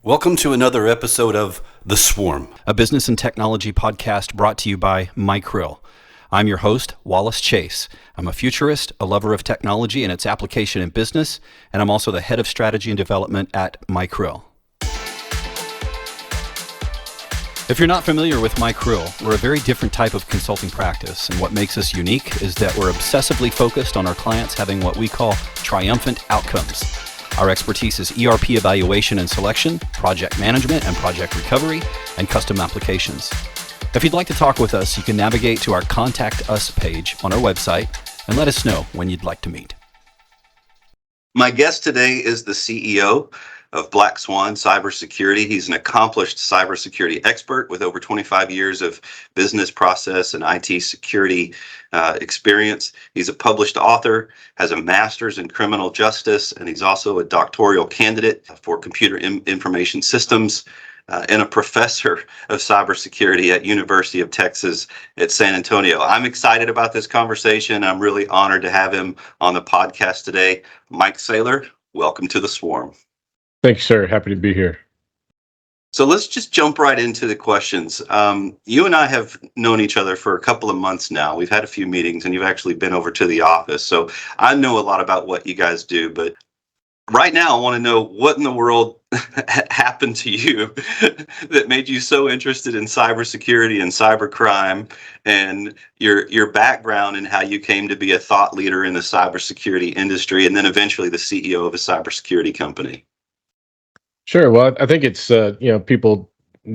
Welcome to another episode of The Swarm, a business and technology podcast brought to you by MyKrill. I'm your host, Wallace Chase. I'm a futurist, a lover of technology and its application in business, and I'm also the head of strategy and development at MyKrill. If you're not familiar with MyKrill, we're a very different type of consulting practice, and what makes us unique is that we're obsessively focused on our clients having what we call triumphant outcomes. Our expertise is ERP evaluation and selection, project management and project recovery, and custom applications. If you'd like to talk with us, you can navigate to our Contact Us page on our website and let us know when you'd like to meet. My guest today is the CEO of BlackSwan Cybersecurity. He's an accomplished cybersecurity expert with over 25 years of business process and IT security experience. He's a published author, has a master's in criminal justice, and he's also a doctoral candidate for computer information systems and a professor of cybersecurity at University of Texas at San Antonio. I'm excited about this conversation. I'm really honored to have him on the podcast today. Mike Saylor, welcome to the Swarm. Thank you, sir. Happy to be here. So let's just jump right into the questions. You and I have known each other for a couple of months now. We've had a few meetings and you've actually been over to the office. So I know a lot about what you guys do, but right now I want to know what in the world happened to you that made you so interested in cybersecurity and cybercrime, and your background and how you came to be a thought leader in the cybersecurity industry and then eventually the CEO of a cybersecurity company. Sure. Well, I think it's people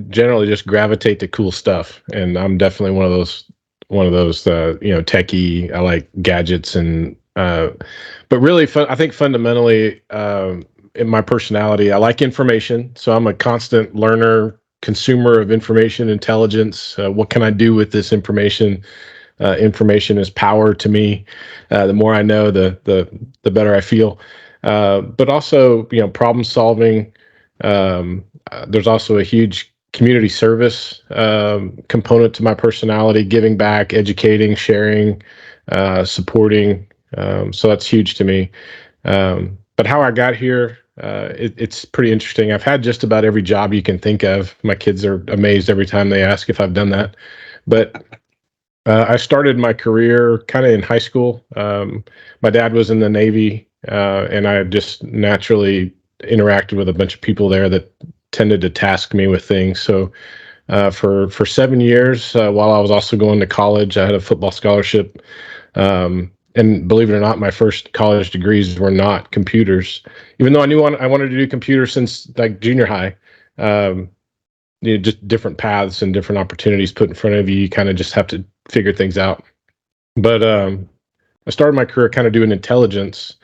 generally just gravitate to cool stuff, and I'm definitely one of those techie. I like gadgets and but really, I think fundamentally in my personality, I like information. So I'm a constant learner, consumer of information intelligence. What can I do with this information? Information is power to me. The more I know, the better I feel. But also, problem solving. There's also a huge community service component to my personality, giving back, educating, sharing, supporting. So that's huge to me. But how I got here, it's pretty interesting. I've had just about every job you can think of. My kids are amazed every time they ask if I've done that. But I started my career kind of in high school. My dad was in the Navy, and I just naturally interacted with a bunch of people there that tended to task me with things. So for 7 years, while I was also going to college, I had a football scholarship. And believe it or not, my first college degrees were not computers, even though I knew I wanted to do computers since like junior high. Just different paths and different opportunities put in front of you. You kind of just have to figure things out. But I started my career kind of doing intelligence,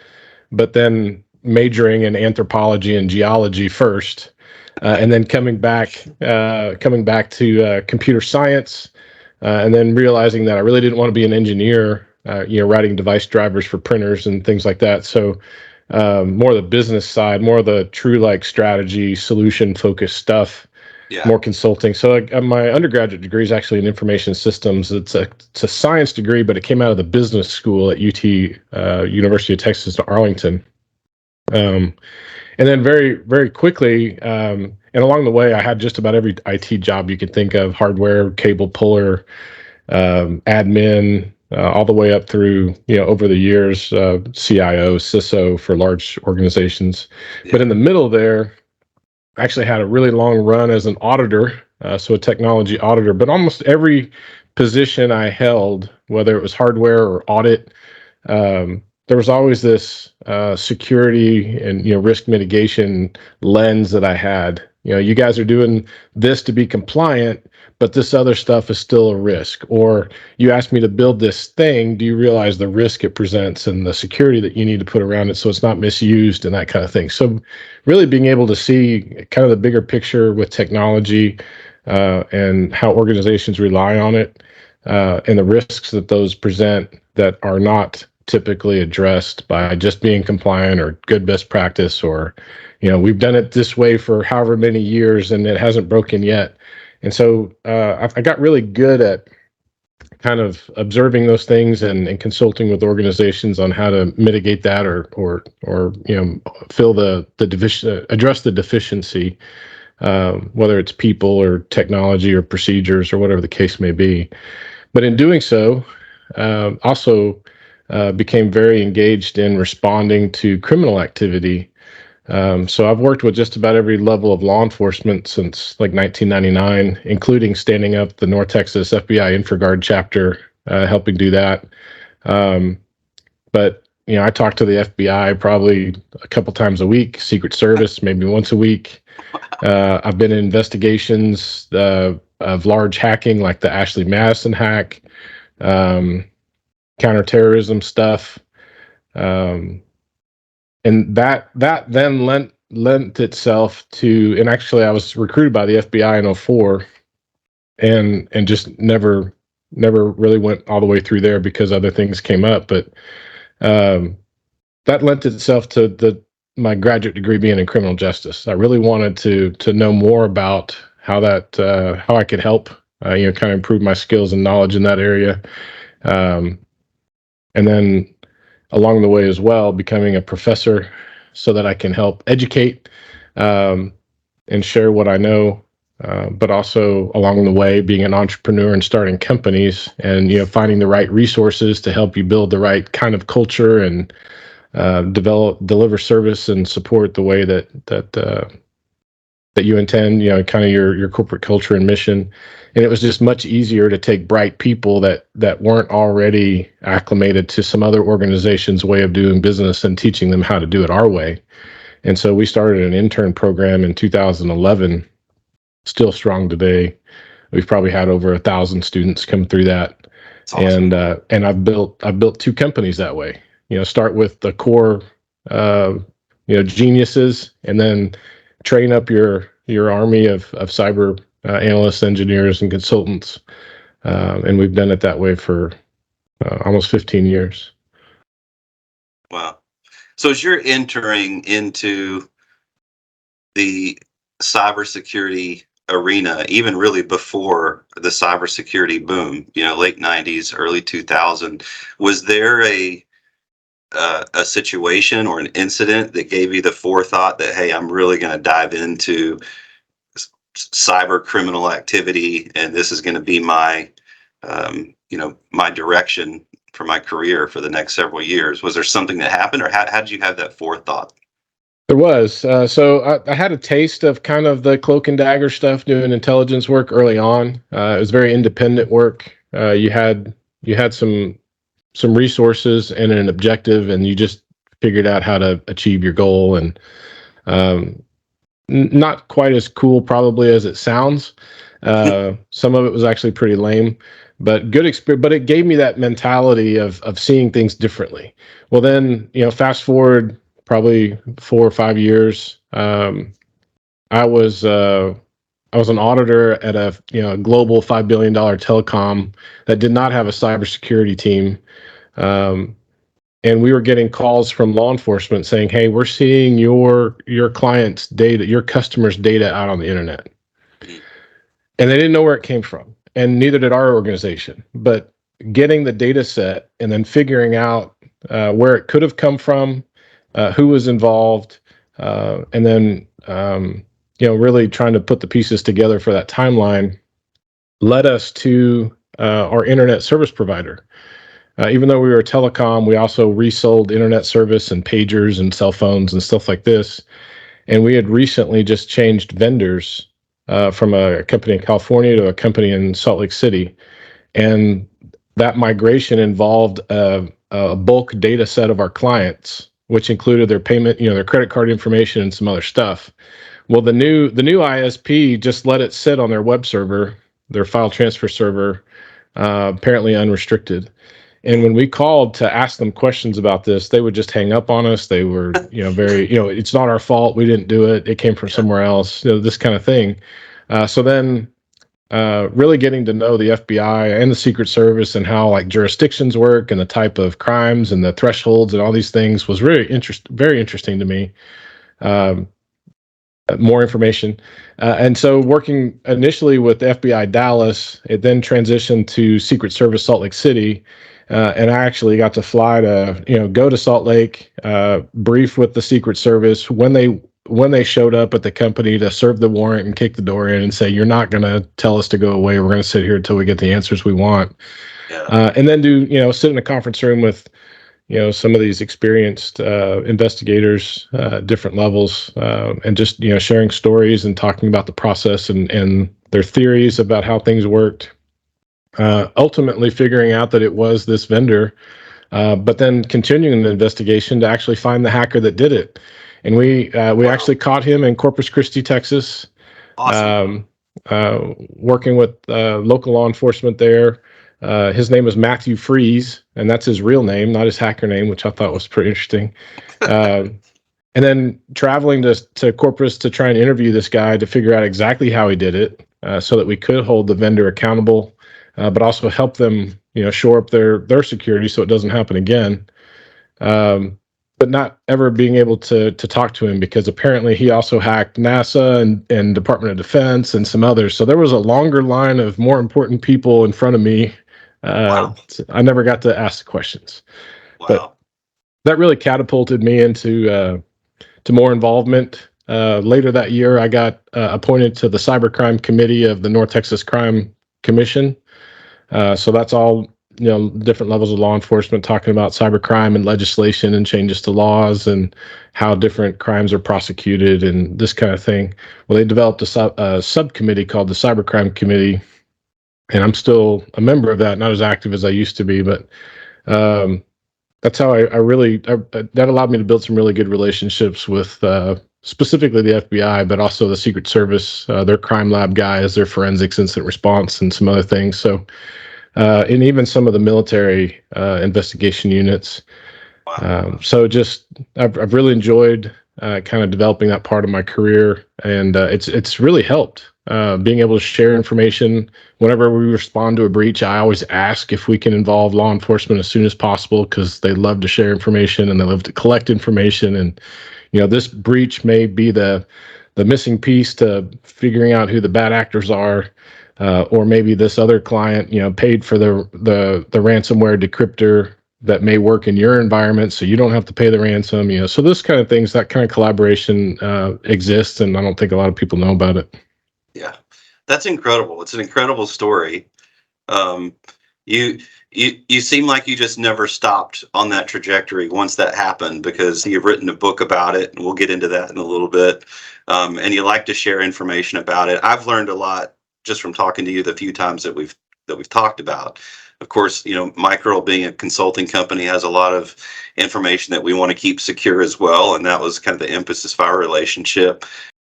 but then majoring in anthropology and geology first, and then coming back to computer science, and then realizing that I really didn't want to be an engineer, writing device drivers for printers and things like that. So more the business side, more the true like strategy, solution focused stuff, more consulting. So my undergraduate degree is actually in information systems. It's a science degree, but it came out of the business school at UT, University of Texas at Arlington. And then very, very quickly, and along the way, I had just about every IT job you could think of: hardware, cable puller, admin, all the way up through, over the years, CIO, CISO for large organizations. Yeah. But in the middle there, I actually had a really long run as an auditor, so a technology auditor. But almost every position I held, whether it was hardware or audit, there was always this security and risk mitigation lens that I had. You guys are doing this to be compliant, but this other stuff is still a risk. Or you asked me to build this thing. Do you realize the risk it presents and the security that you need to put around it so it's not misused and that kind of thing? So really being able to see kind of the bigger picture with technology and how organizations rely on it and the risks that those present that are not typically addressed by just being compliant or good best practice, or we've done it this way for however many years and it hasn't broken yet. And so I got really good at kind of observing those things and consulting with organizations on how to mitigate that or fill the division, address the deficiency, whether it's people or technology or procedures or whatever the case may be. But in doing so, also became very engaged in responding to criminal activity. So I've worked with just about every level of law enforcement since like 1999, including standing up the North Texas FBI InfraGard chapter, helping do that. But I talk to the FBI probably a couple times a week, Secret Service maybe once a week. I've been in investigations of large hacking, like the Ashley Madison hack, counterterrorism stuff. And that then lent itself to, and actually I was recruited by the FBI in 2004 and just never really went all the way through there because other things came up. But that lent itself to my graduate degree being in criminal justice. I really wanted to know more about how I could help kind of improve my skills and knowledge in that area. And then along the way as well, becoming a professor so that I can help educate and share what I know, but also along the way, being an entrepreneur and starting companies and, finding the right resources to help you build the right kind of culture and deliver service and support the way that you intend, kind of your corporate culture and mission. And it was just much easier to take bright people that weren't already acclimated to some other organization's way of doing business and teaching them how to do it our way. And so we started an intern program in 2011, still strong today. We've probably had over 1,000 students come through that. Awesome. And I've built 2 companies that way. Start with the core, geniuses, and then train up your army of cyber analysts, engineers, and consultants. And we've done it that way for almost 15 years. Wow. So as you're entering into the cybersecurity arena, even really before the cybersecurity boom, late 90s, early 2000, was there a situation or an incident that gave you the forethought that, hey, I'm really going to dive into cyber criminal activity, and this is going to be my, my direction for my career for the next several years? Was there something that happened, or how did you have that forethought? There was. So I had a taste of kind of the cloak and dagger stuff, doing intelligence work early on. It was very independent work. You had some resources and an objective, and you just figured out how to achieve your goal. And not quite as cool probably as it sounds. Some of it was actually pretty lame, but good experience. But it gave me that mentality of seeing things differently. Well, then, fast forward probably 4 or 5 years. I was an auditor at a global $5 billion telecom that did not have a cybersecurity team. And we were getting calls from law enforcement saying, "Hey, we're seeing your client's data, your customers' data out on the internet." And they didn't know where it came from, and neither did our organization. But getting the data set and then figuring out where it could have come from, who was involved, and then really trying to put the pieces together for that timeline led us to our internet service provider. Even though we were a telecom, we also resold internet service and pagers and cell phones and stuff like this. And we had recently just changed vendors from a company in California to a company in Salt Lake City. And that migration involved a bulk data set of our clients, which included their payment, their credit card information and some other stuff. Well, the new ISP just let it sit on their web server, their file transfer server, apparently unrestricted. And when we called to ask them questions about this, they would just hang up on us. They were, very, it's not our fault. We didn't do it. It came from somewhere else, this kind of thing. So then really getting to know the FBI and the Secret Service and how like jurisdictions work and the type of crimes and the thresholds and all these things was very interesting to me. more information. And so working initially with the FBI Dallas, it then transitioned to Secret Service Salt Lake City. And I actually got to fly to, go to Salt Lake, brief with the Secret Service when they showed up at the company to serve the warrant and kick the door in and say, "You're not going to tell us to go away. We're going to sit here until we get the answers we want." And then sit in a conference room with some of these experienced investigators, different levels, and just sharing stories and talking about the process and their theories about how things worked. Ultimately figuring out that it was this vendor, but then continuing the investigation to actually find the hacker that did it. And we actually caught him in Corpus Christi, Texas. Awesome. Working with local law enforcement there. His name was Matthew Freeze, and that's his real name, not his hacker name, which I thought was pretty interesting. And then traveling to Corpus to try and interview this guy to figure out exactly how he did it, so that we could hold the vendor accountable, but also help them, shore up their security so it doesn't happen again. But not ever being able to talk to him because apparently he also hacked NASA and Department of Defense and some others. So there was a longer line of more important people in front of me. Wow. I never got to ask the questions. Wow. But that really catapulted me into to more involvement. Later that year, I got appointed to the Cybercrime Committee of the North Texas Crime Commission. So that's all, different levels of law enforcement talking about cybercrime and legislation and changes to laws and how different crimes are prosecuted and this kind of thing. Well, they developed a subcommittee called the Cybercrime Committee, and I'm still a member of that, not as active as I used to be, but that's how that allowed me to build some really good relationships with specifically the FBI, but also the Secret Service, their crime lab guys, their forensics incident response, and some other things. So, and even some of the military investigation units. So just I've really enjoyed kind of developing that part of my career, and it's really helped being able to share information. Whenever we respond to a breach, I always ask if we can involve law enforcement as soon as possible because they love to share information and they love to collect information. And this breach may be the missing piece to figuring out who the bad actors are. Or maybe this other client, paid for the ransomware decryptor that may work in your environment, so you don't have to pay the ransom. So this kind of things, that kind of collaboration exists, and I don't think a lot of people know about it. Yeah, that's incredible. It's an incredible story. You seem like you just never stopped on that trajectory once that happened, because you've written a book about it, and we'll get into that in a little bit. And you like to share information about it. I've learned a lot just from talking to you the few times that we've talked about. Of course, Micro, being a consulting company, has a lot of information that we want to keep secure as well, and that was kind of the emphasis of our relationship.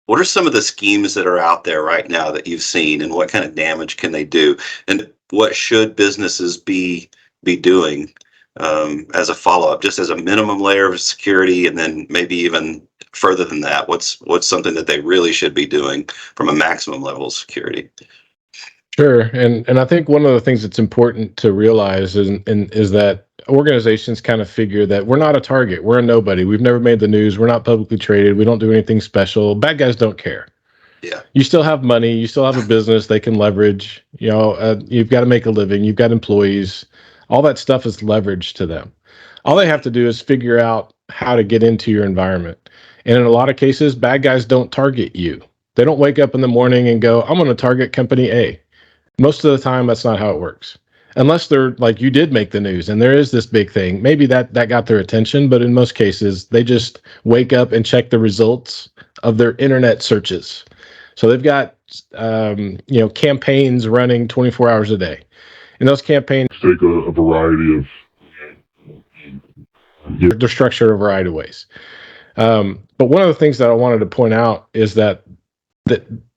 What are some of the schemes that are out there right now that you've seen, and what kind of damage can they do, and what should businesses be doing as a follow-up, just as a minimum layer of security, and then maybe even further than that, what's something that they really should be doing from a maximum level of security? Sure, and I think one of the things that's important to realize is that organizations kind of figure that we're not a target, we're a nobody, we've never made the news, we're not publicly traded, we don't do anything special. Bad guys don't care. Yeah, you still have money, you still have a business they can leverage. You've got to make a living, you've got employees, all that stuff is leverage to them. All they have to do is figure out how to get into your environment. And in a lot of cases, bad guys don't target you. They don't wake up in the morning and go, I'm going to target company A. Most of the time, that's not how it works. Unless they're like, you did make the news and there is this big thing. Maybe that got their attention, but in most cases, they just wake up and check the results of their internet searches. So they've got, campaigns running 24 hours a day. And those campaigns take a variety of, they're structured a variety of ways. But one of the things that I wanted to point out is that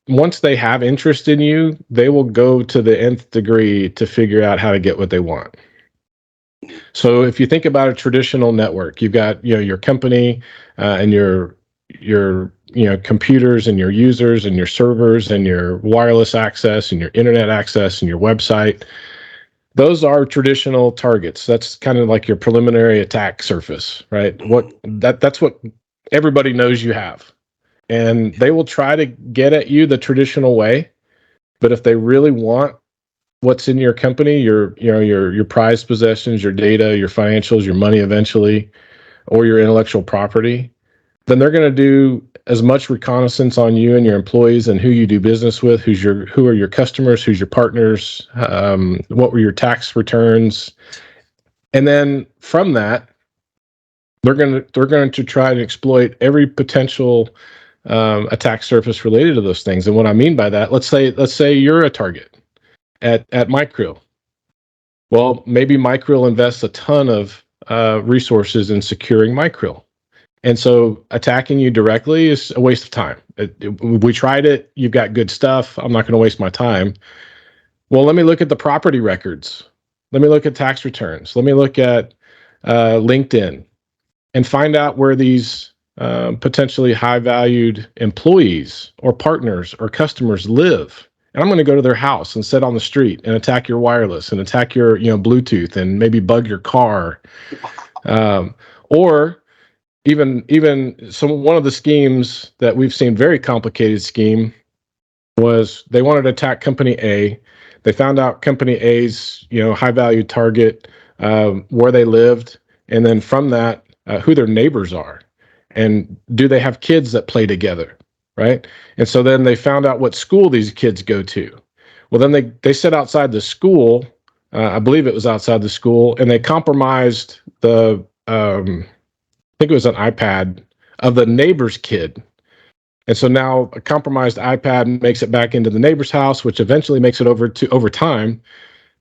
once they have interest in you, they will go to the nth degree to figure out how to get what they want. So if you think about a traditional network, you've got your company and your computers and your users and your servers and your wireless access and your internet access and your website. Those are traditional targets. That's kind of like your preliminary attack surface, right? That's what everybody knows you have. and they will try to get at you the traditional way. But if they really want what's in your company, your prized possessions, your data, your financials, your money eventually, or your intellectual property, then they're going to do as much reconnaissance on you and your employees and who you do business with, who are your customers, who's your partners, what were your tax returns, and then from that, they're going to try to exploit every potential attack surface related to those things. And what I mean by that, let's say you're a target at Micro. Well, maybe Micro invests a ton of resources in securing Micro. And so attacking you directly is a waste of time. We tried it. You've got good stuff. I'm not going to waste my time. Well, let me look at the property records. Let me look at tax returns. Let me look at LinkedIn and find out where these potentially high-valued employees or partners or customers live. And I'm going to go to their house and sit on the street and attack your wireless and attack your Bluetooth and maybe bug your car. Or even one of the schemes that we've seen, very complicated scheme, was they wanted to attack company A. They found out company A's high value target, where they lived, and then from that who their neighbors are, and do they have kids that play together, right? And so then they found out what school these kids go to. Well, then they sit outside the school. I believe it was outside the school, and they compromised the I think it was an iPad of the neighbor's kid. And so now a compromised iPad makes it back into the neighbor's house, which eventually makes it over time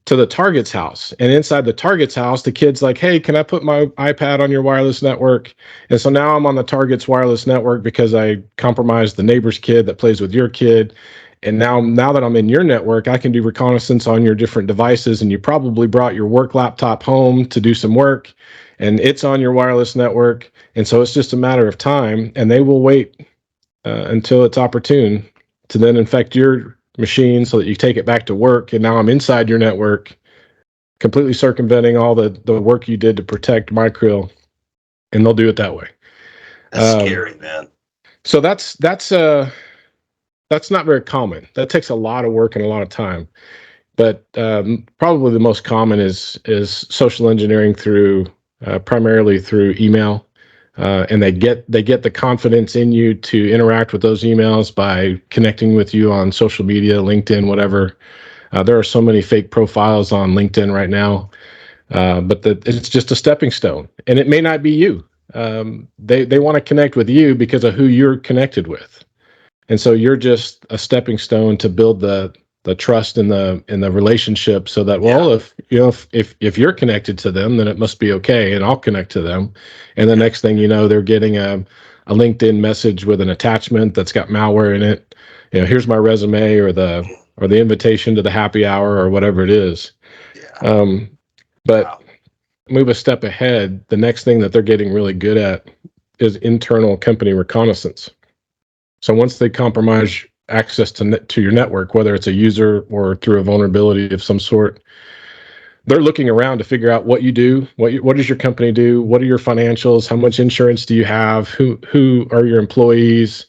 to the target's house. And inside the target's house, the kid's like, hey, can I put my iPad on your wireless network? And so now I'm on the target's wireless network because I compromised the neighbor's kid that plays with your kid. And now that I'm in your network, I can do reconnaissance on your different devices. And you probably brought your work laptop home to do some work, and it's on your wireless network. And so it's just a matter of time, and they will wait until it's opportune to then infect your machine so that you take it back to work. And now I'm inside your network, completely circumventing all the work you did to protect Micro, and they'll do it that way. That's scary, man. So that's not very common. That takes a lot of work and a lot of time. But probably the most common is social engineering primarily through email. And they get the confidence in you to interact with those emails by connecting with you on social media, LinkedIn, whatever. There are so many fake profiles on LinkedIn right now, but it's just a stepping stone, and it may not be you. They want to connect with you because of who you're connected with, and so you're just a stepping stone to build the trust in the relationship, so that, well, if you're connected to them, then it must be okay, and I'll connect to them. And the next thing you know, they're getting a LinkedIn message with an attachment that's got malware in it. Here's my resume, or the invitation to the happy hour, or whatever it is. But move a step ahead. The next thing that they're getting really good at is internal company reconnaissance. So once they compromise access to your network, whether it's a user or through a vulnerability of some sort, they're looking around to figure out what you do, what does your company do, what are your financials, how much insurance do you have, who are your employees,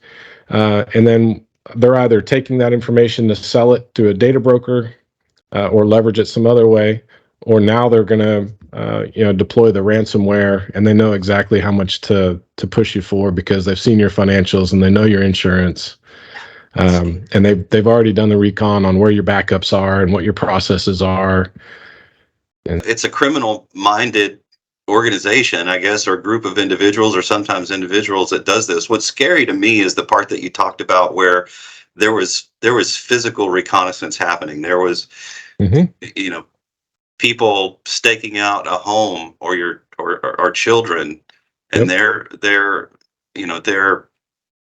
and then they're either taking that information to sell it to a data broker, or leverage it some other way, or now they're going to deploy the ransomware, and they know exactly how much to push you for because they've seen your financials and they know your insurance. And they've already done the recon on where your backups are and what your processes are. And it's a criminal-minded organization, I guess, or group of individuals, or sometimes individuals that does this. What's scary to me is the part that you talked about where there was physical reconnaissance happening. There was, people staking out a home or children, and their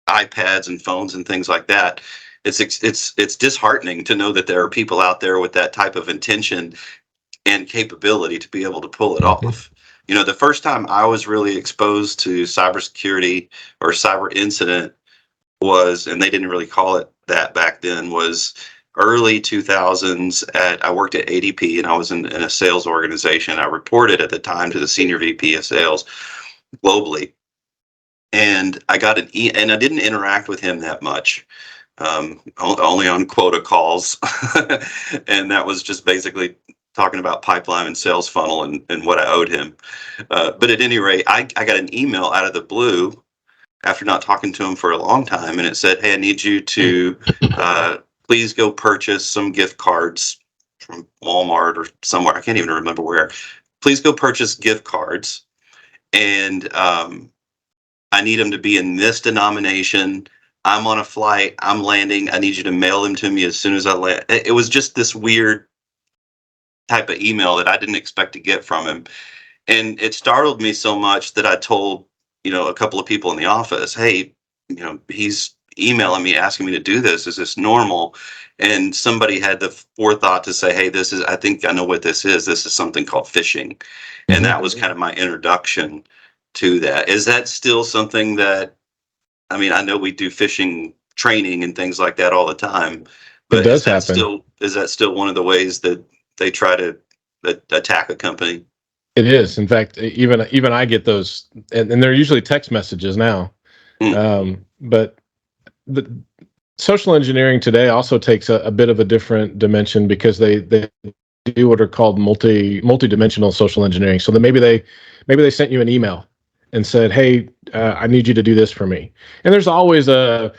iPads and phones and things like that. It's disheartening to know that there are people out there with that type of intention and capability to be able to pull it off. The first time I was really exposed to cybersecurity or cyber incident was, and they didn't really call it that back then, was early 2000s. I worked at ADP, and I was in a sales organization. I reported at the time to the senior VP of sales globally. and I got and I didn't interact with him that much, only on quota calls. And that was just basically talking about pipeline and sales funnel and what I owed him. But at any rate, I got an email out of the blue after not talking to him for a long time, and it said, "Hey, I need you to please go purchase some gift cards from Walmart or somewhere. I can't even remember where. Please go purchase gift cards, and I need them to be in this denomination. I'm on a flight. I'm landing. I need you to mail them to me as soon as I land." It was just this weird type of email that I didn't expect to get from him. And it startled me so much that I told, a couple of people in the office, "Hey, he's emailing me asking me to do this. Is this normal?" And somebody had the forethought to say, "Hey, I think I know what this is. This is something called phishing." And that was kind of my introduction to that. Is that still something that, I know we do phishing training and things like that all the time, It but does happen. is that still one of the ways that they try to attack a company? It is. In fact, even I get those, and they're usually text messages now. Mm. But the social engineering today also takes a bit of a different dimension because they do what are called multi-dimensional social engineering. So that maybe they sent you an email and said, "Hey, I need you to do this for me." And there's always there's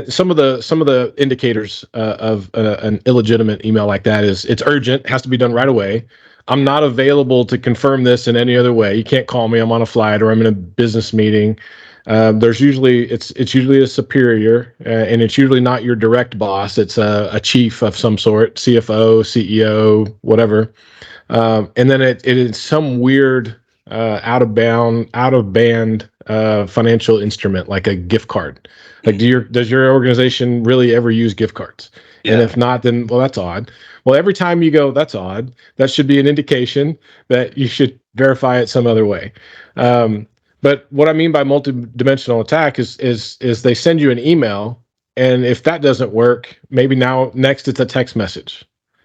some of the indicators of an illegitimate email like that is it's urgent, has to be done right away. I'm not available to confirm this in any other way. You can't call me. I'm on a flight or I'm in a business meeting. There's usually it's usually a superior, and it's usually not your direct boss. It's a chief of some sort, CFO, CEO, whatever. And then it is some weird out of band financial instrument like a gift card. Like, does your organization really ever use gift cards? Yeah. And if not, then well, that's odd. Well, every time you go, that's odd. That should be an indication that you should verify it some other way. But what I mean by multidimensional attack is they send you an email, and if that doesn't work, maybe next it's a text message.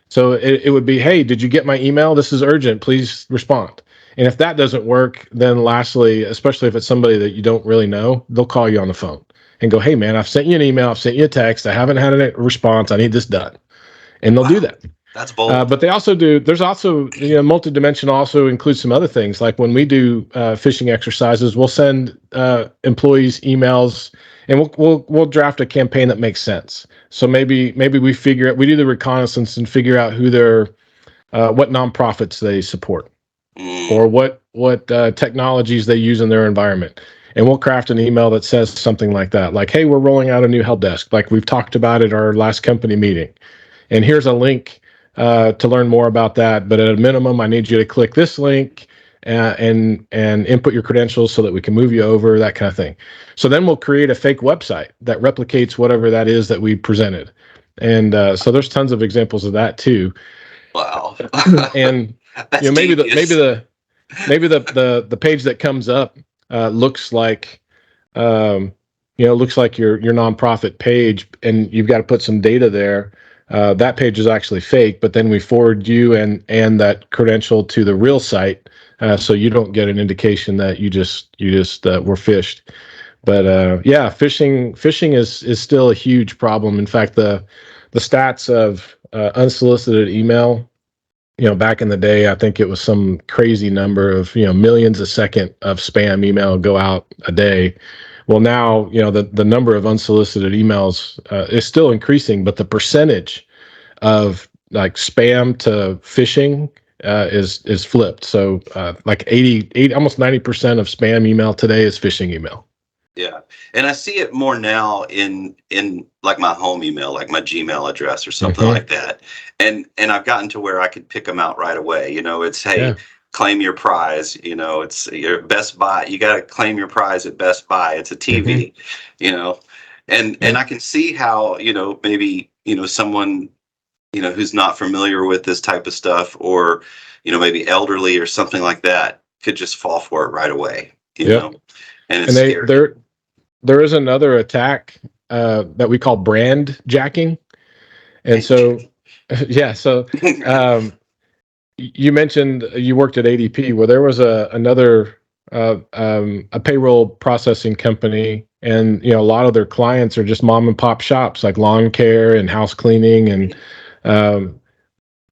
So it would be, "Hey, did you get my email? This is urgent. Please respond." And if that doesn't work, then lastly, especially if it's somebody that you don't really know, they'll call you on the phone and go, "Hey, man, I've sent you an email. I've sent you a text. I haven't had a response. I need this done." And they'll do that. That's bold. But they also do. There's also, multidimensional also includes some other things. Like when we do phishing exercises, we'll send employees emails, and we'll draft a campaign that makes sense. So maybe we do the reconnaissance and figure out who what nonprofits they support, or what technologies they use in their environment. And we'll craft an email that says something like that, like, "Hey, we're rolling out a new help desk, like we've talked about at our last company meeting. And here's a link to learn more about that. But at a minimum, I need you to click this link and input your credentials so that we can move you over," that kind of thing. So then we'll create a fake website that replicates whatever that is that we presented. And so there's tons of examples of that too. Wow. And That's maybe devious. the page that comes up looks like looks like your nonprofit page, and you've got to put some data there. That page is actually fake, but then we forward you and that credential to the real site, so you don't get an indication that you just were phished. But yeah, phishing is still a huge problem. In fact, the stats of unsolicited email, back in the day, I think it was some crazy number of millions a second of spam email go out a day. Well, now, the number of unsolicited emails is still increasing, but the percentage of like spam to phishing is flipped. So like 88, almost 90% of spam email today is phishing email. Yeah. And I see it more now in like my home email, like my Gmail address or something like that. And I've gotten to where I could pick them out right away. It's, "Hey, Yeah. claim your prize." It's your Best Buy. You got to claim your prize at Best Buy. It's a TV, and I can see how, maybe, someone, who's not familiar with this type of stuff, or, maybe elderly or something like that, could just fall for it right away, and it's scary. There is another attack that we call brand jacking. And so, yeah, so you mentioned you worked at ADP. Well, there was another a payroll processing company, and a lot of their clients are just mom and pop shops like lawn care and house cleaning, and um,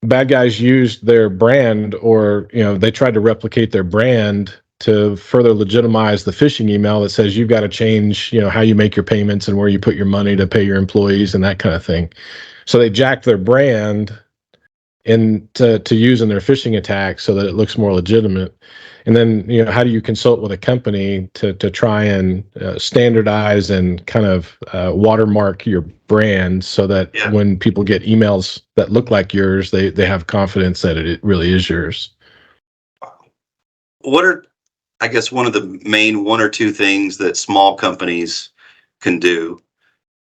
bad guys used their brand, or they tried to replicate their brand to further legitimize the phishing email that says you've got to change how you make your payments and where you put your money to pay your employees and that kind of thing. So they jacked their brand and to use in their phishing attacks so that it looks more legitimate. And then how do you consult with a company to try and standardize and kind of watermark your brand so that when people get emails that look like yours, they have confidence that it really is yours. What are, I guess, one of the main one or two things that small companies can do?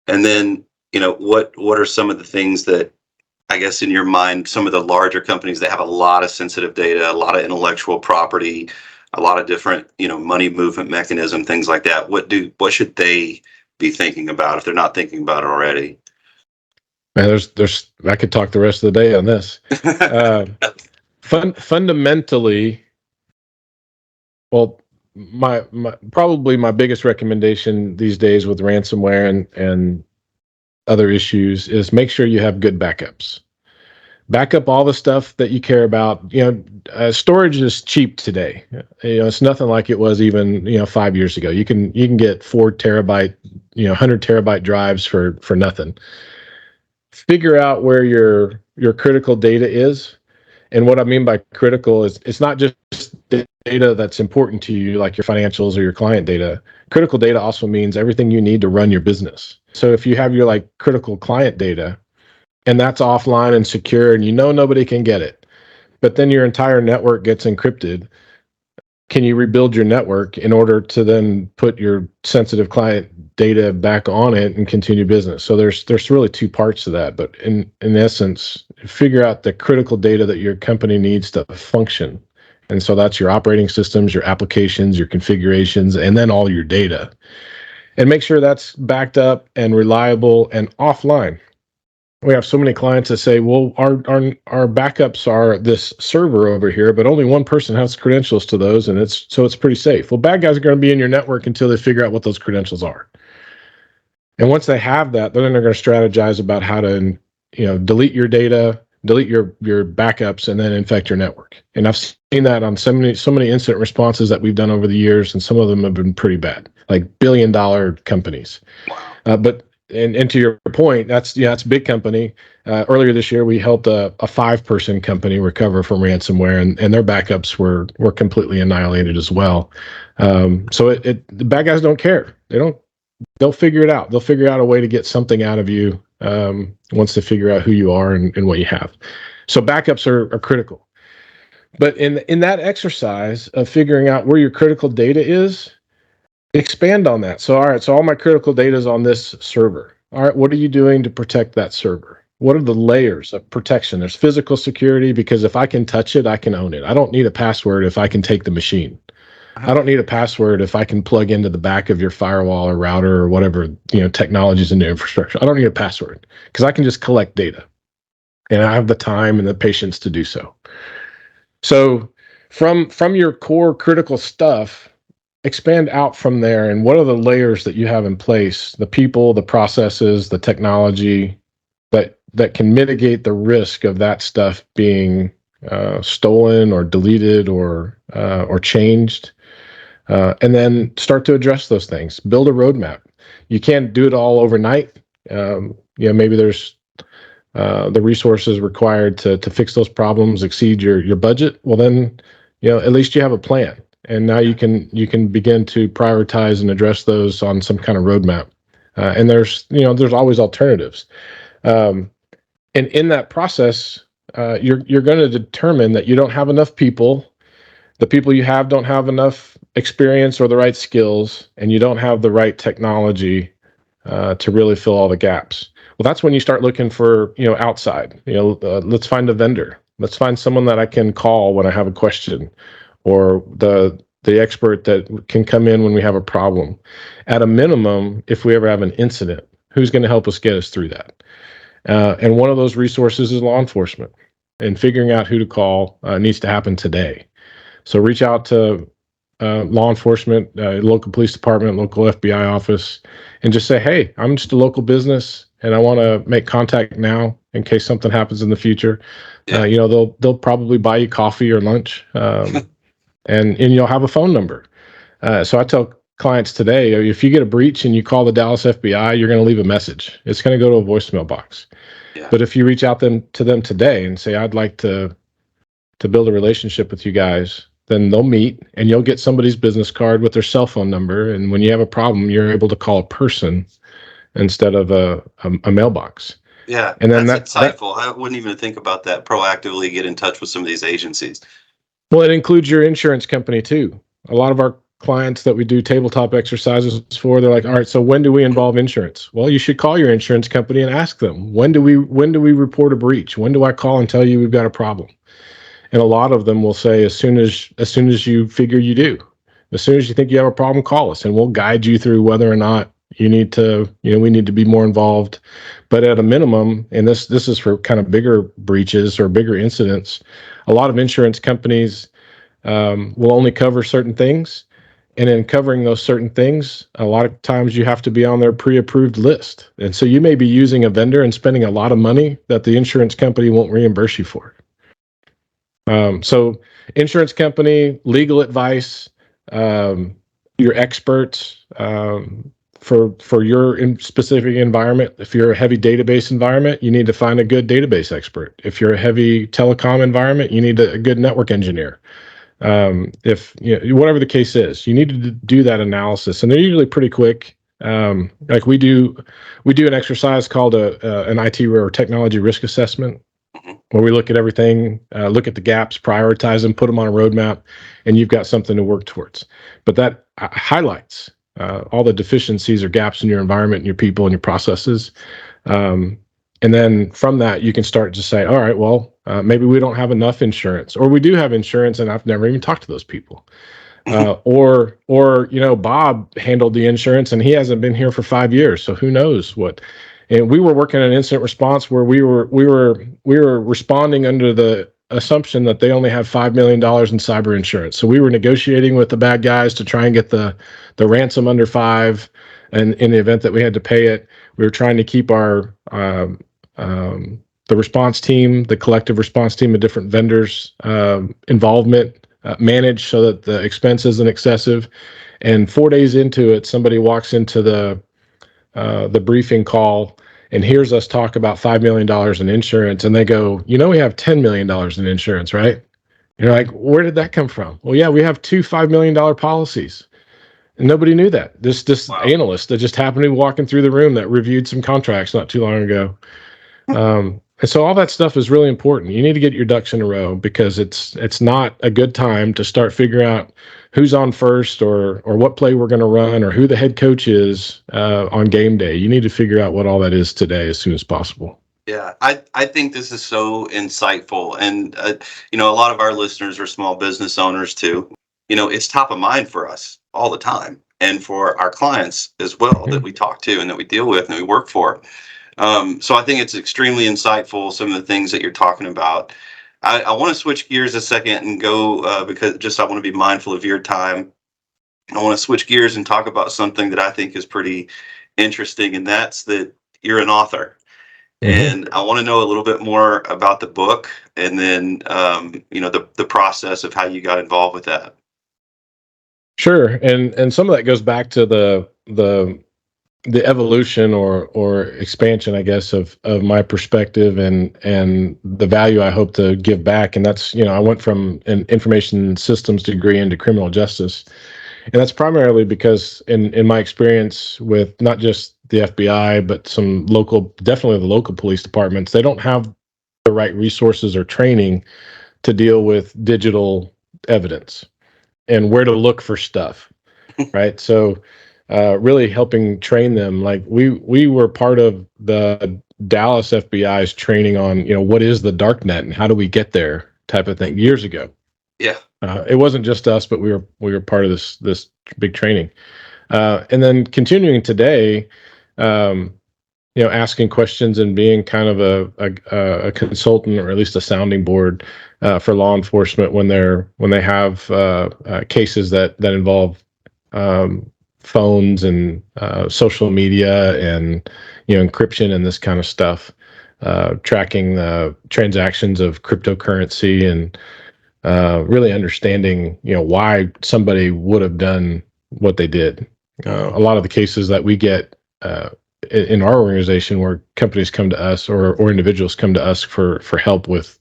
And then what are some of the things that, I guess, in your mind, some of the larger companies that have a lot of sensitive data, a lot of intellectual property, a lot of different, money movement mechanism, things like that. What should they be thinking about if they're not thinking about it already? Man, I could talk the rest of the day on this. Fundamentally, well, probably my biggest recommendation these days with ransomware and other issues is make sure you have good backups. Back up all the stuff that you care about. Storage is cheap today. It's nothing like it was even 5 years ago. You can get 4 terabyte, 100 terabyte drives for nothing. Figure out where your critical data is. And what I mean by critical is it's not just data that's important to you, like your financials or your client data. Critical data also means everything you need to run your business. So if you have your critical client data and that's offline and secure and nobody can get it, but then your entire network gets encrypted, can you rebuild your network in order to then put your sensitive client data back on it and continue business? So there's really two parts to that, but in essence, figure out the critical data that your company needs to function. And so that's your operating systems, your applications, your configurations, and then all your data. And make sure that's backed up and reliable and offline. We have so many clients that say, well, our backups are this server over here, but only one person has credentials to those, and it's pretty safe. Well, bad guys are going to be in your network until they figure out what those credentials are. And once they have that, then they're going to strategize about how to, delete your data, delete your backups, and then infect your network. And I've seen that on so many incident responses that we've done over the years, and some of them have been pretty bad, like billion-dollar companies. But and to your point, that's a big company. Earlier this year, we helped a 5-person company recover from ransomware, and their backups were completely annihilated as well. So the bad guys don't care. They'll figure it out. They'll figure out a way to get something out of you once they figure out who you are and what you have. So backups are critical. But in that exercise of figuring out where your critical data is, expand on that. So, all right, so all my critical data is on this server. All right, what are you doing to protect that server? What are the layers of protection? There's physical security, because if I can touch it, I can own it. I don't need a password if I can take the machine. I don't need a password if I can plug into the back of your firewall or router or whatever, technologies in the infrastructure. I don't need a password because I can just collect data, and I have the time and the patience to do so. So from your core critical stuff, expand out from there, and what are the layers that you have in place, the people, the processes, the technology that can mitigate the risk of that stuff being stolen or deleted or changed, and then start to address those things. Build a roadmap. You can't do it all overnight. Maybe there's the resources required to fix those problems exceed your budget. Well, then at least you have a plan. And now you can begin to prioritize and address those on some kind of roadmap. And there's always alternatives. And in that process, you're going to determine that you don't have enough people. The people you have don't have enough experience or the right skills, and you don't have the right technology to really fill all the gaps. Well, that's when you start looking for outside. Let's find a vendor. Let's find someone that I can call when I have a question, or the expert that can come in when we have a problem. At a minimum, if we ever have an incident, who's going to help us get us through that? And one of those resources is law enforcement. And figuring out who to call needs to happen today. So reach out to law enforcement, local police department, local FBI office, and just say, hey, I'm just a local business and I want to make contact now in case something happens in the future. Yeah. They'll probably buy you coffee or lunch, and you'll have a phone number. So I tell clients today, if you get a breach and you call the Dallas FBI, you're going to leave a message. It's going to go to a voicemail box. Yeah. But if you reach out to them today and say, I'd like to build a relationship with you guys, then they'll meet and you'll get somebody's business card with their cell phone number. And when you have a problem, you're able to call a person instead of a mailbox. Yeah, and then that's insightful. I wouldn't even think about that. Proactively get in touch with some of these agencies. Well, it includes your insurance company too. A lot of our clients that we do tabletop exercises for, they're like, all right, so when do we involve insurance? Well, you should call your insurance company and ask them, when do we report a breach? When do I call and tell you we've got a problem? And a lot of them will say, as soon as you figure you do, as soon as you think you have a problem, call us and we'll guide you through whether or not you need to, we need to be more involved. But at a minimum, and this is for kind of bigger breaches or bigger incidents, a lot of insurance companies will only cover certain things. And in covering those certain things, a lot of times you have to be on their pre-approved list. And so you may be using a vendor and spending a lot of money that the insurance company won't reimburse you for. So insurance company, legal advice, your experts, for your specific environment. If you're a heavy database environment, you need to find a good database expert. If you're a heavy telecom environment, you need a good network engineer. If whatever the case is, you need to do that analysis, and they're usually pretty quick. Like we do an exercise called an IT or technology risk assessment, where we look at everything, look at the gaps, prioritize them, put them on a roadmap, and you've got something to work towards. But that highlights all the deficiencies or gaps in your environment and your people and your processes. And then from that, you can start to say, all right, well, maybe we don't have enough insurance, or we do have insurance and I've never even talked to those people. Or Bob handled the insurance and he hasn't been here for 5 years. So who knows what. And we were working an incident response where we were responding under the assumption that they only have $5 million in cyber insurance. So we were negotiating with the bad guys to try and get the ransom under 5. And in the event that we had to pay it, we were trying to keep our the response team, the collective response team of different vendors involvement managed so that the expense isn't excessive. And 4 days into it, somebody walks into the briefing call and hears us talk about $5 million in insurance, and they go, we have $10 million in insurance, right? And you're like, where did that come from? Well, yeah, we have 2 $5 million policies. And nobody knew that. This wow. Analyst that just happened to be walking through the room that reviewed some contracts not too long ago. And so all that stuff is really important. You need to get your ducks in a row, because it's not a good time to start figuring out who's on first or what play we're going to run or who the head coach is on game day. You need to figure out what all that is today as soon as possible. Yeah, I think this is so insightful. And, a lot of our listeners are small business owners too. It's top of mind for us all the time, and for our clients as well that we talk to and that we deal with and we work for. So I think it's extremely insightful, some of the things that you're talking about. I want to switch gears a second and go because I want to be mindful of your time. I want to switch gears and talk about something that I think is pretty interesting, and that's that you're an author. And I want to know a little bit more about the book, and then the process of how you got involved with that. Sure, and some of that goes back to the evolution or expansion, I guess, of my perspective and the value I hope to give back. And that's, I went from an information systems degree into criminal justice. And that's primarily because in my experience with not just the FBI, but definitely the local police departments, they don't have the right resources or training to deal with digital evidence and where to look for stuff, right? So really helping train them. Like we were part of the Dallas FBI's training on, what is the dark net and how do we get there type of thing years ago. Yeah. It wasn't just us, but we were part of this big training. And then continuing today, asking questions and being kind of a consultant, or at least a sounding board for law enforcement when they have cases that involve phones and social media and encryption and this kind of stuff, tracking the transactions of cryptocurrency, and really understanding why somebody would have done what they did. A lot of the cases that we get in our organization, where companies come to us, or individuals come to us for help with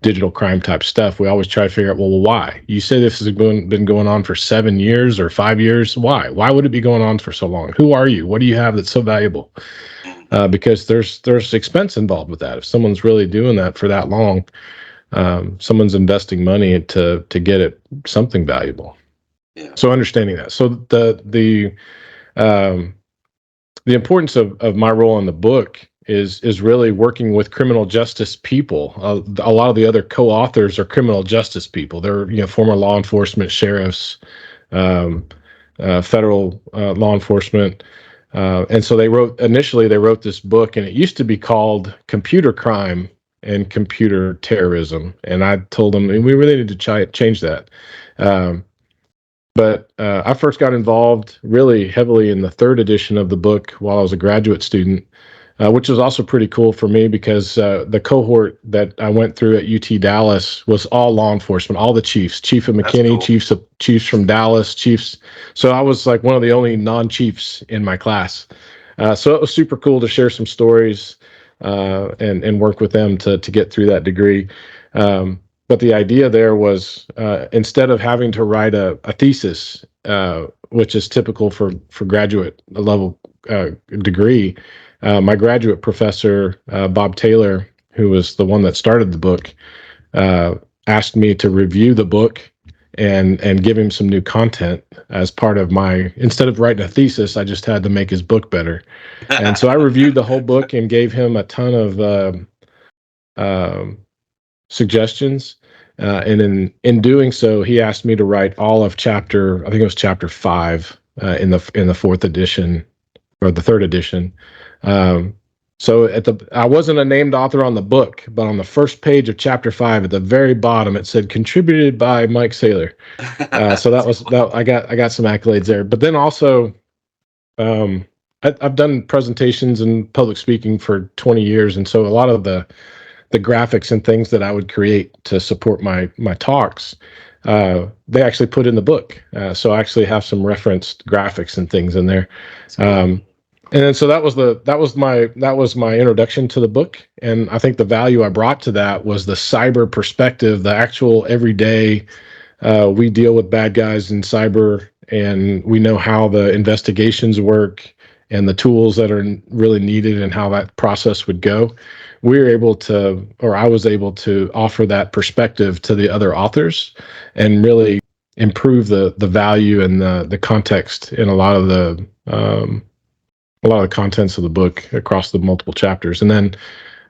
digital crime type stuff, we always try to figure out, well, why? You say this has been going on for 7 years or 5 years. Why? Why would it be going on for so long? Who are you? What do you have that's so valuable? Because there's expense involved with that. If someone's really doing that for that long, someone's investing money to get it something valuable. Yeah. So understanding that. So the importance of my role in the book is really working with criminal justice people. A lot of the other co-authors are criminal justice people. They're former law enforcement, sheriffs, federal law enforcement, and so they wrote this book, and it used to be called Computer Crime and Computer Terrorism. And I told them we really need to change that. But I first got involved really heavily in the third edition of the book while I was a graduate student, which was also pretty cool for me, because the cohort that I went through at UT Dallas was all law enforcement, all the chiefs, Chief of McKinney, cool. Chiefs from Dallas, chiefs. So I was like one of the only non-chiefs in my class. So it was super cool to share some stories and work with them to get through that degree. But the idea there was, instead of having to write a thesis, which is typical for graduate level degree, my graduate professor, Bob Taylor, who was the one that started the book, asked me to review the book and give him some new content as part of instead of writing a thesis, I just had to make his book better. And so I reviewed the whole book and gave him a ton of suggestions. And in doing so, he asked me to write all of I think it was chapter 5 in the fourth edition, or the third edition. So I wasn't a named author on the book, but on the first page of chapter 5, at the very bottom, it said contributed by Mike Saylor. So I got some accolades there. But then also, I've done presentations and public speaking for 20 years, and so a lot of the graphics and things that I would create to support my talks, they actually put in the book. So I actually have some referenced graphics and things in there. And then so that was my introduction to the book. And I think the value I brought to that was the cyber perspective, the actual everyday, we deal with bad guys in cyber, and we know how the investigations work and the tools that are really needed and how that process would go. I was able to offer that perspective to the other authors and really improve the value and the context in a lot of the contents of the book across the multiple chapters. And then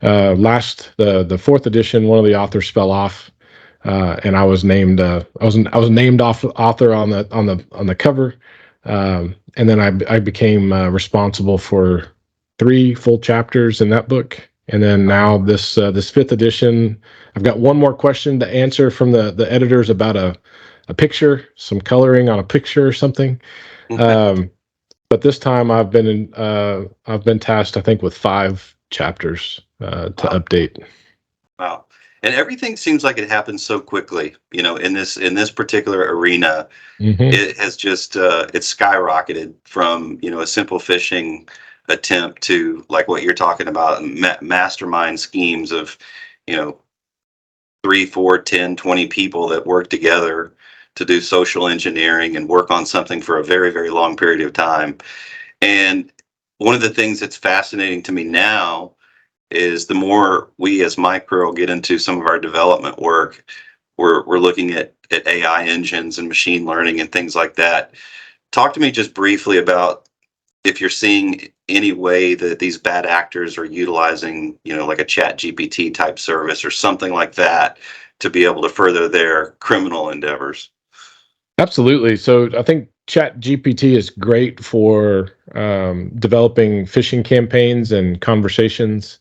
the fourth edition, one of the authors fell off, and I was named author on the cover. And then I became responsible for 3 full chapters in that book. And then now this fifth edition, I've got one more question to answer from the editors about a picture, some coloring on a picture or something. But this time I've been tasked, I think, with 5 chapters to update. Wow. And everything seems like it happens so quickly, in this particular arena. It has just it's skyrocketed from a simple phishing attempt to, like what you're talking about, mastermind schemes of 3, 4, 10, 20 people that work together to do social engineering and work on something for a very, very long period of time. And one of the things that's fascinating to me now is the more we as Micro get into some of our development work, we're looking at AI engines and machine learning and things like that. Talk to me just briefly about if you're seeing any way that these bad actors are utilizing, like a Chat GPT type service or something like that to be able to further their criminal endeavors. Absolutely. So I think Chat GPT is great for developing phishing campaigns and conversations.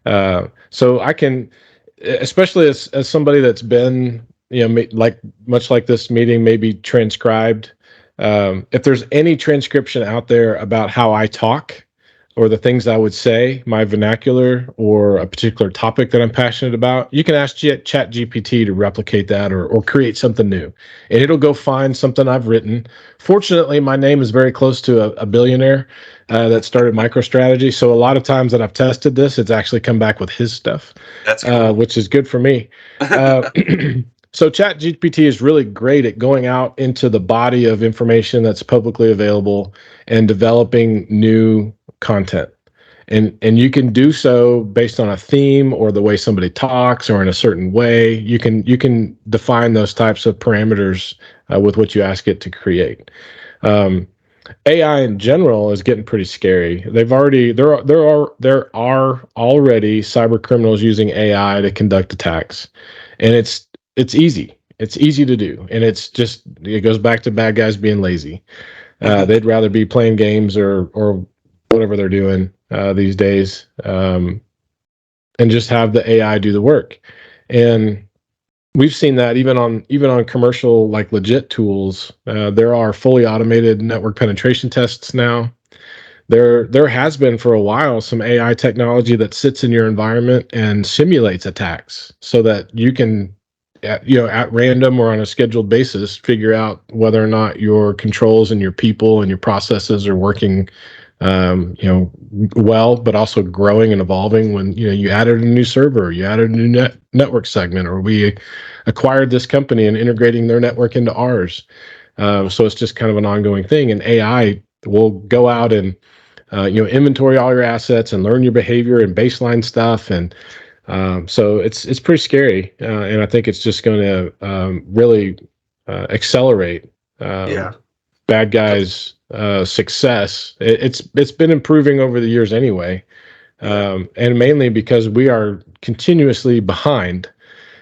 So I can, especially as somebody that's been, like much like this meeting, maybe transcribed. If there's any transcription out there about how I talk or the things I would say, my vernacular or a particular topic that I'm passionate about, you can ask Chat GPT to replicate that or create something new. And it'll go find something I've written. Fortunately, my name is very close to a billionaire that started MicroStrategy. So a lot of times that I've tested this, it's actually come back with his stuff, That's cool. which is good for me. So ChatGPT is really great at going out into the body of information that's publicly available and developing new content. And you can do so based on a theme or the way somebody talks or in a certain way. You can define those types of parameters with what you ask it to create. AI in general is getting pretty scary. There are already cyber criminals using AI to conduct attacks, and it's easy. It's easy to do, and it goes back to bad guys being lazy. They'd rather be playing games or whatever they're doing these days, and just have the AI do the work. And we've seen that even on commercial, like legit tools. There are fully automated network penetration tests now. There has been for a while some AI technology that sits in your environment and simulates attacks, so that you can, at random or on a scheduled basis, figure out whether or not your controls and your people and your processes are working, well, but also growing and evolving. When you added a new server, you added a new network segment, or we acquired this company and integrating their network into ours. So it's just kind of an ongoing thing, and AI will go out and inventory all your assets and learn your behavior and baseline stuff. And so it's pretty scary, and I think it's just going to really accelerate bad guys' success. It's been improving over the years anyway, and mainly because we are continuously behind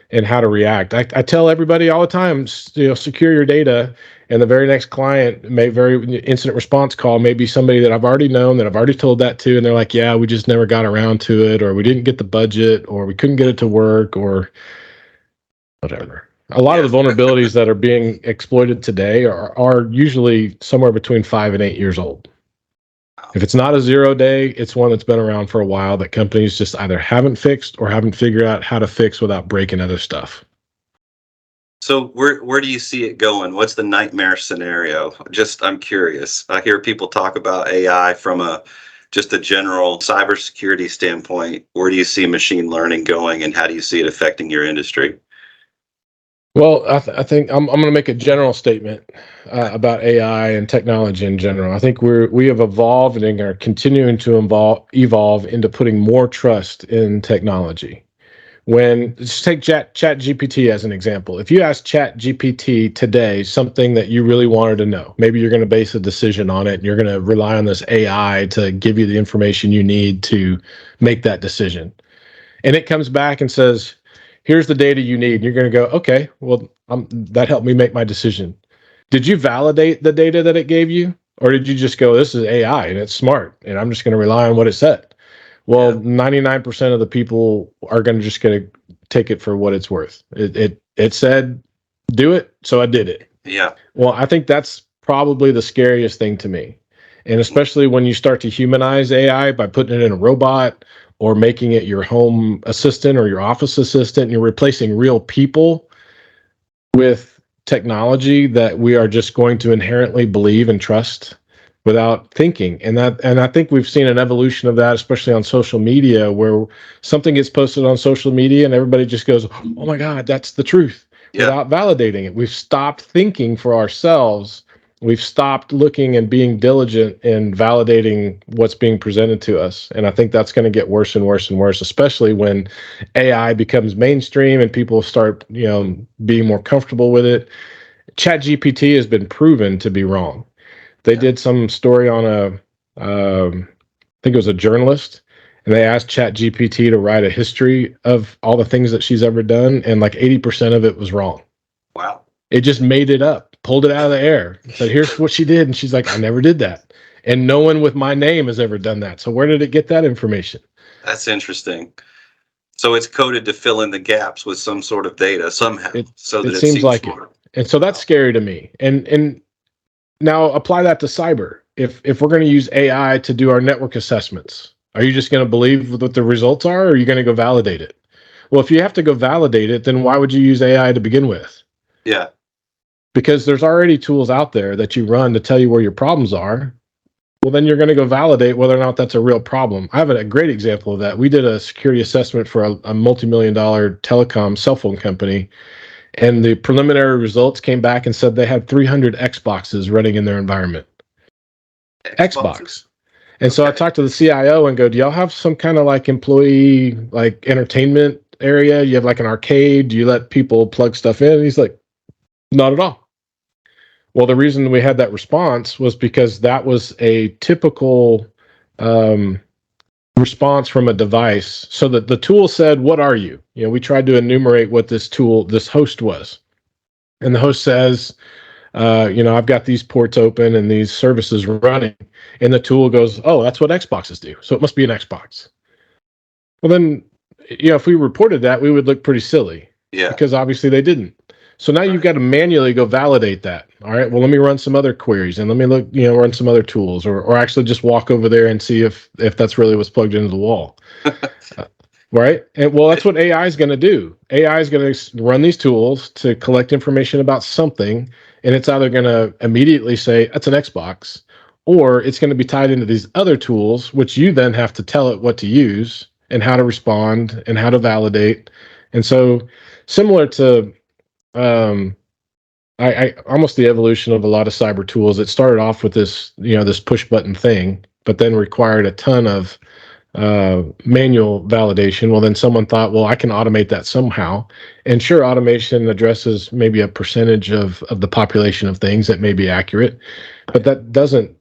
in how to react. I tell everybody all the time, secure your data. And the very next client incident response call may be somebody that I've already known, that I've already told that to, and they're like, yeah, we just never got around to it, or we didn't get the budget, or we couldn't get it to work, or whatever. A lot of the vulnerabilities that are being exploited today are usually somewhere between 5 and 8 years old. If it's not a 0-day, it's one that's been around for a while that companies just either haven't fixed or haven't figured out how to fix without breaking other stuff. So where do you see it going? What's the nightmare scenario? I'm curious. I hear people talk about AI from just a general cybersecurity standpoint. Where do you see machine learning going, and how do you see it affecting your industry? Well, I think I'm going to make a general statement about AI and technology in general. I think we have evolved and are continuing to evolve into putting more trust in technology. Just take Chat GPT as an example. If you ask Chat GPT today something that you really wanted to know, maybe you're going to base a decision on it, and you're going to rely on this AI to give you the information you need to make that decision. And it comes back and says, here's the data you need. And you're going to go, okay, well, that helped me make my decision. Did you validate the data that it gave you? Or did you just go, this is AI and it's smart, and I'm just going to rely on what it said? Well, 99% of the people are going to take it for what it's worth. It said, do it, so I did it. Yeah. Well, I think that's probably the scariest thing to me. And especially when you start to humanize AI by putting it in a robot or making it your home assistant or your office assistant, and you're replacing real people with technology that we are just going to inherently believe and trust without thinking. And I think we've seen an evolution of that, especially on social media, where something gets posted on social media and everybody just goes, oh my God, that's the truth, without validating it. We've stopped thinking for ourselves. We've stopped looking and being diligent in validating what's being presented to us. And I think that's going to get worse and worse and worse, especially when AI becomes mainstream and people start, being more comfortable with it. ChatGPT has been proven to be wrong. They did some story on I think it was a journalist, and they asked ChatGPT to write a history of all the things that she's ever done, and like 80% of it was wrong. Wow. It just made it up pulled it out of the air and said, here's what she did. And she's like, I never did that. And no one with my name has ever done that. So where did it get that information? That's interesting. So it's coded to fill in the gaps with some sort of data somehow, so that it it seems seems like smart. it. And so that's scary to me. And now apply that to cyber. If we're going to use AI to do our network assessments, are you just going to believe what the results are, or are you going to go validate it? Well, if you have to go validate it, then why would you use AI to begin with? Yeah. Because there's already tools out there that you run to tell you where your problems are. Well, then you're going to go validate whether or not that's a real problem. I have a great example of that. We did a security assessment for a multi-million-dollar telecom cell phone company, and the preliminary results came back and said they had 300 Xboxes running in their environment. Xbox. And so I talked to the CIO and go, do y'all have some kind of like employee like entertainment area? You have like an arcade? Do you let people plug stuff in? And he's like, not at all. Well, the reason we had that response was because that was a typical response from a device. So that the tool said, what are you? You know, we tried to enumerate what this host was. And the host says, I've got these ports open and these services running. And the tool goes, oh, that's what Xboxes do. So it must be an Xbox. Well, then, if we reported that, we would look pretty silly. Yeah. Because obviously they didn't. So now you've got to manually go validate that. All right. Well, let me run some other queries and let me look, run some other tools, or actually just walk over there and see if that's really what's plugged into the wall. Right. And well, that's what AI is going to do. AI is going to run these tools to collect information about something. And it's either going to immediately say that's an Xbox, or it's going to be tied into these other tools, which you then have to tell it what to use and how to respond and how to validate. And so similar to, I almost the evolution of a lot of cyber tools. It started off with this, this push button thing, but then required a ton of manual validation. Well, then someone thought, well, I can automate that somehow. And sure, automation addresses maybe a percentage of the population of things that may be accurate, but that doesn't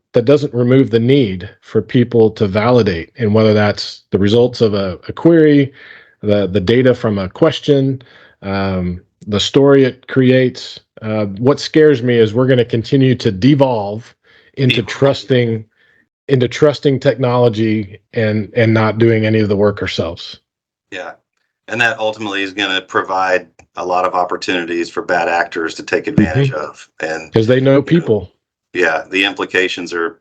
remove the need for people to validate. And whether that's the results of a query, the data from a question, the story it creates. What scares me is we're going to continue to devolve into trusting technology and not doing any of the work ourselves. Yeah. And that ultimately is going to provide a lot of opportunities for bad actors to take advantage of. And because they know people. Yeah. The implications are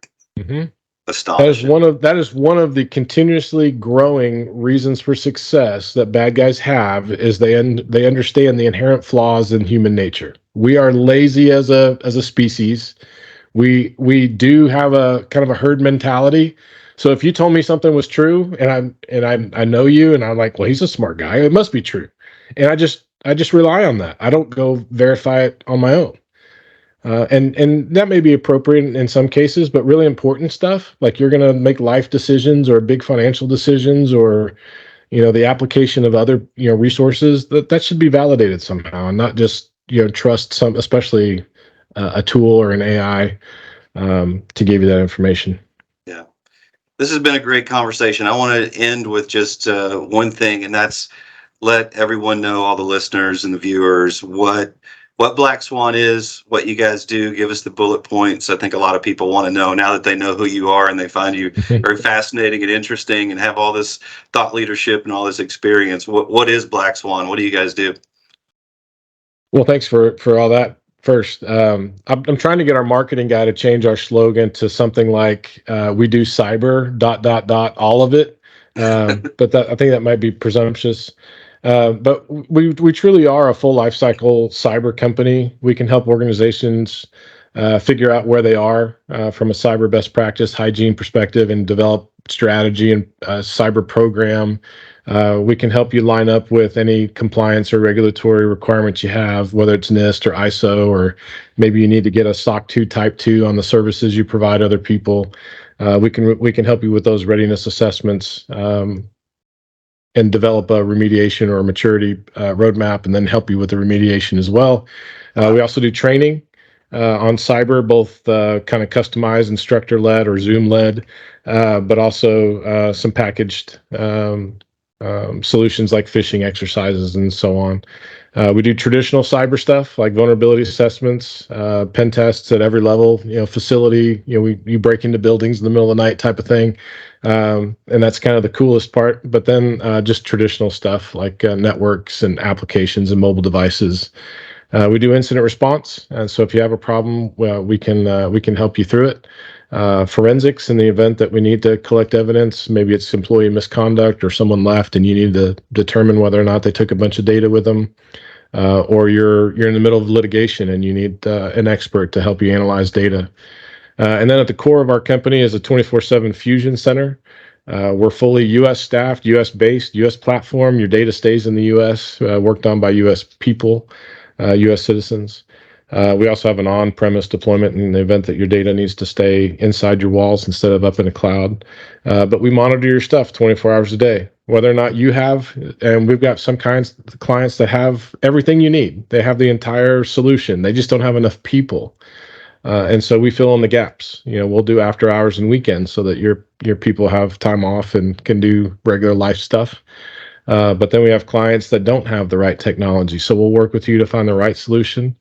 astonishing. That is one of the continuously growing reasons for success that bad guys have, is they understand the inherent flaws in human nature. We are lazy as a species. We do have a kind of a herd mentality. So if you told me something was true and I know you and I'm like, well, he's a smart guy, it must be true. And I just rely on that. I don't go verify it on my own. And that may be appropriate in some cases, but really important stuff, like you're going to make life decisions or big financial decisions, or, the application of other, resources, that should be validated somehow, and not just, trust some, especially a tool or an AI to give you that information. Yeah. This has been a great conversation. I want to end with just one thing, and that's let everyone know, all the listeners and the viewers, what BlackSwan is, what you guys do. Give us the bullet points. I think a lot of people want to know now that they know who you are and they find you very fascinating and interesting and have all this thought leadership and all this experience. What is BlackSwan? What do you guys do? Well, thanks for all that. First, I'm trying to get our marketing guy to change our slogan to something like we do cyber ... all of it. But I think that might be presumptuous. But we truly are a full life cycle cyber company. We can help organizations figure out where they are from a cyber best practice hygiene perspective and develop strategy and cyber program. We can help you line up with any compliance or regulatory requirements you have, whether it's NIST or ISO, or maybe you need to get a SOC 2 Type 2 on the services you provide other people. We can help you with those readiness assessments and develop a remediation or a maturity roadmap, and then help you with the remediation as well. We also do training on cyber, both kind of customized, instructor-led or Zoom-led, but also some packaged solutions like phishing exercises and so on. We do traditional cyber stuff like vulnerability assessments, pen tests at every level, facility, you break into buildings in the middle of the night type of thing. And that's kind of the coolest part. But then just traditional stuff like networks and applications and mobile devices. We do incident response, and so if you have a problem, well, we can help you through it. Forensics in the event that we need to collect evidence, maybe it's employee misconduct or someone left, and you need to determine whether or not they took a bunch of data with them, or you're in the middle of litigation and you need an expert to help you analyze data. And then at the core of our company is a 24/7 fusion center. We're fully U.S. staffed, U.S. based, U.S. platform. Your data stays in the U.S., worked on by U.S. people, U.S. citizens. We also have an on-premise deployment in the event that your data needs to stay inside your walls instead of up in a cloud. But we monitor your stuff 24 hours a day, whether or not you have, and we've got some kinds of clients that have everything you need. They have the entire solution. They just don't have enough people. And so we fill in the gaps. We'll do after hours and weekends so that your people have time off and can do regular life stuff. But then we have clients that don't have the right technology. So we'll work with you to find the right solution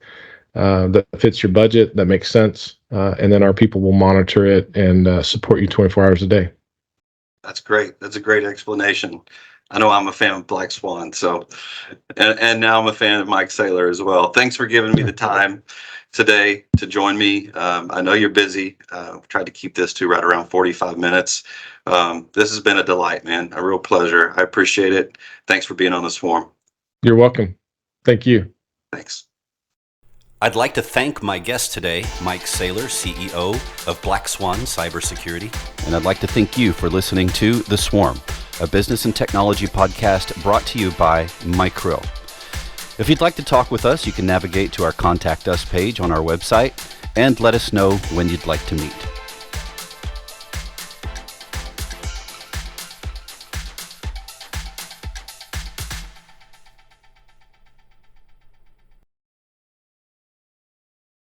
that fits your budget, that makes sense. And then our people will monitor it and support you 24 hours a day. That's great. That's a great explanation. I know I'm a fan of BlackSwan, so, and now I'm a fan of Mike Saylor as well. Thanks for giving me the time today to join me. I know you're busy. Tried to keep this to right around 45 minutes. This has been a delight, man. A real pleasure. I appreciate it. Thanks for being on the Swarm. You're welcome. Thank you. Thanks. I'd like to thank my guest today, Mike Saylor, CEO of BlackSwan Cybersecurity. And I'd like to thank you for listening to The Swarm, a business and technology podcast brought to you by My Krill. If you'd like to talk with us, you can navigate to our Contact Us page on our website and let us know when you'd like to meet.